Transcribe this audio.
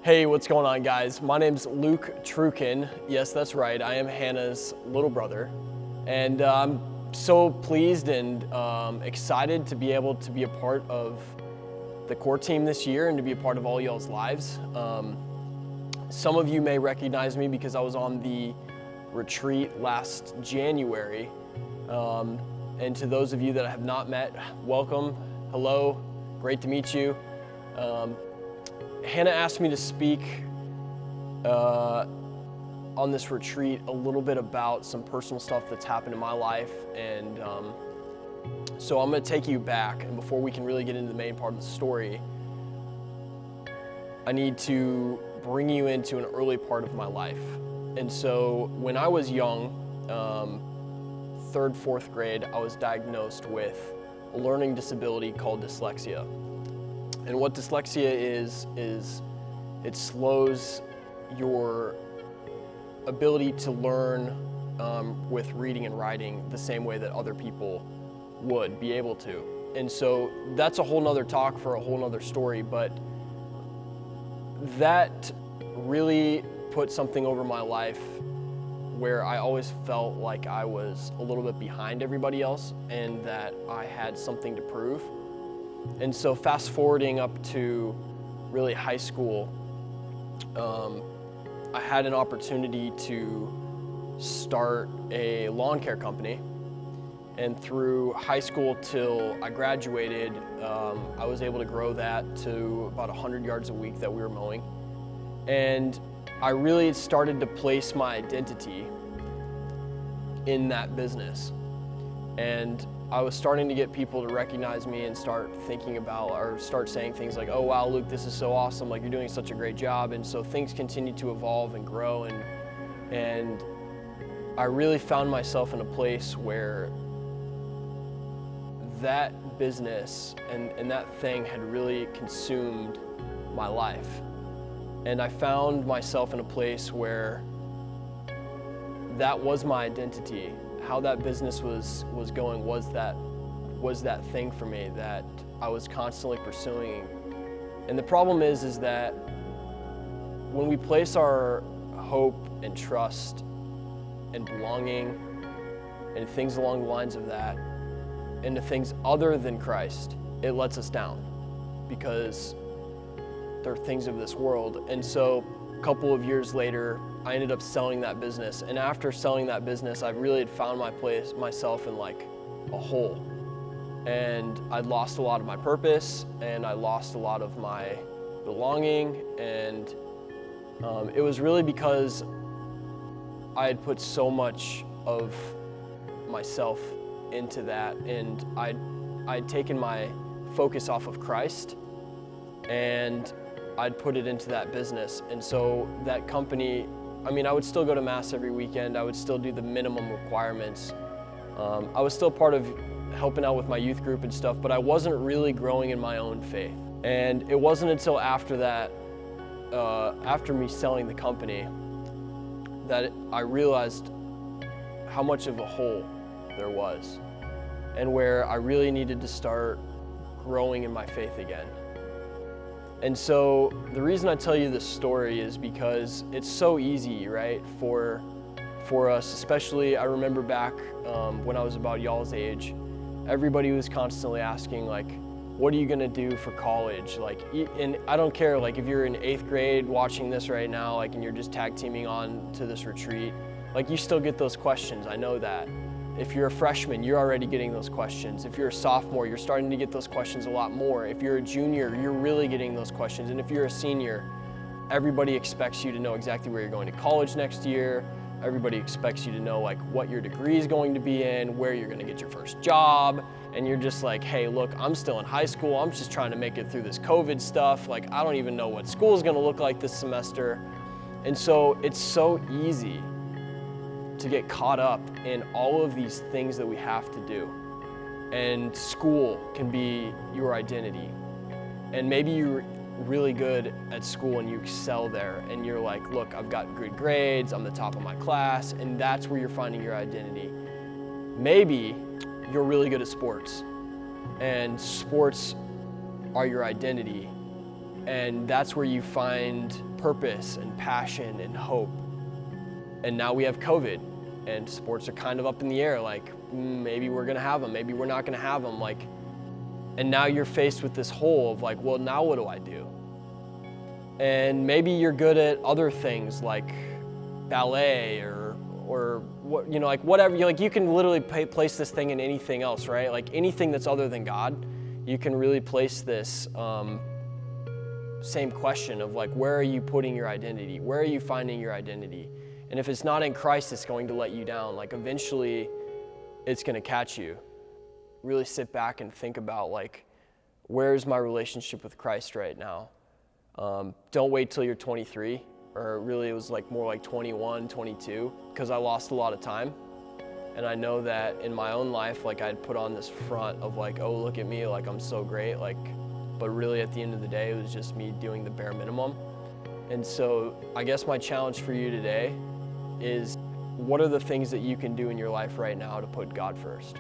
Hey, what's going on, guys? My name's Luke Trukin. Yes, that's right. I am Hannah's little brother. And I'm so pleased and excited to be able to be a part of the core team this year and to be a part of all y'all's lives. Some of you may recognize me because I was on the retreat last January. And to those of you that I have not met, welcome, hello, great to meet you. Hannah asked me to speak on this retreat a little bit about some personal stuff that's happened in my life, and so I'm going to take you back, and before we can really get into the main part of the story, I need to bring you into an early part of my life. And so when I was young, third, fourth grade, I was diagnosed with a learning disability called dyslexia. And what dyslexia is it slows your ability to learn with reading and writing the same way that other people would be able to. And so that's a whole nother talk for a whole nother story, but that really put something over my life where I always felt like I was a little bit behind everybody else and that I had something to prove. And so fast forwarding up to really high school, I had an opportunity to start a lawn care company. And through high school till I graduated, I was able to grow that to about 100 yards a week that we were mowing. And I really started to place my identity in that business. And I was starting to get people to recognize me and start thinking about, or start saying things like, oh wow, Luke, this is so awesome, like you're doing such a great job. And so things continued to evolve and grow, and I really found myself in a place where that business and that thing had really consumed my life. And I found myself in a place where that was my identity. How that business was going was that thing for me that I was constantly pursuing. And the problem is that when we place our hope and trust and belonging and things along the lines of that into things other than Christ, it lets us down because they're things of this world. And so a couple of years later, I ended up selling that business. And after selling that business, I really had found myself in like a hole. And I'd lost a lot of my purpose, and I lost a lot of my belonging. And it was really because I had put so much of myself into that, and I'd taken my focus off of Christ, and I'd put it into that business. And so that company, I would still go to Mass every weekend. I would still do the minimum requirements. I was still part of helping out with my youth group and stuff, but I wasn't really growing in my own faith. And it wasn't until after that, after me selling the company, that I realized how much of a hole there was and where I really needed to start growing in my faith again. And so the reason I tell you this story is because it's so easy, right, for us, especially I remember back when I was about y'all's age, everybody was constantly asking, like, what are you gonna do for college? Like, and I don't care, like, if you're in 8th grade watching this right now, like, and you're just tag teaming on to this retreat, like, you still get those questions, I know that. If you're a freshman, you're already getting those questions. If you're a sophomore, you're starting to get those questions a lot more. If you're a junior, you're really getting those questions. And if you're a senior, everybody expects you to know exactly where you're going to college next year. Everybody expects you to know like what your degree is going to be in, where you're gonna get your first job. And you're just like, hey, look, I'm still in high school. I'm just trying to make it through this COVID stuff. Like, I don't even know what school is gonna look like this semester. And so it's so easy to get caught up in all of these things that we have to do. And school can be your identity. And maybe you're really good at school and you excel there and you're like, look, I've got good grades, I'm the top of my class, and that's where you're finding your identity. Maybe you're really good at sports and sports are your identity, And that's where you find purpose and passion and hope. And now we have COVID, and sports are kind of up in the air, like maybe we're gonna have them, maybe we're not gonna have them, like, and now you're faced with this hole of like, well, now what do I do? And maybe you're good at other things like ballet or what, you know, like whatever, you can literally place this thing in anything else, right? Like anything that's other than God, you can really place this same question of like, where are you putting your identity? Where are you finding your identity? And if it's not in Christ, it's going to let you down. Like eventually it's going to catch you. Really sit back and think about like, where's my relationship with Christ right now? Don't wait till you're 23, or really it was like more like 21, 22, because I lost a lot of time. And I know that in my own life, like I'd put on this front of like, oh, look at me, like I'm so great, like, but really at the end of the day, it was just me doing the bare minimum. And so I guess my challenge for you today is, what are the things that you can do in your life right now to put God first?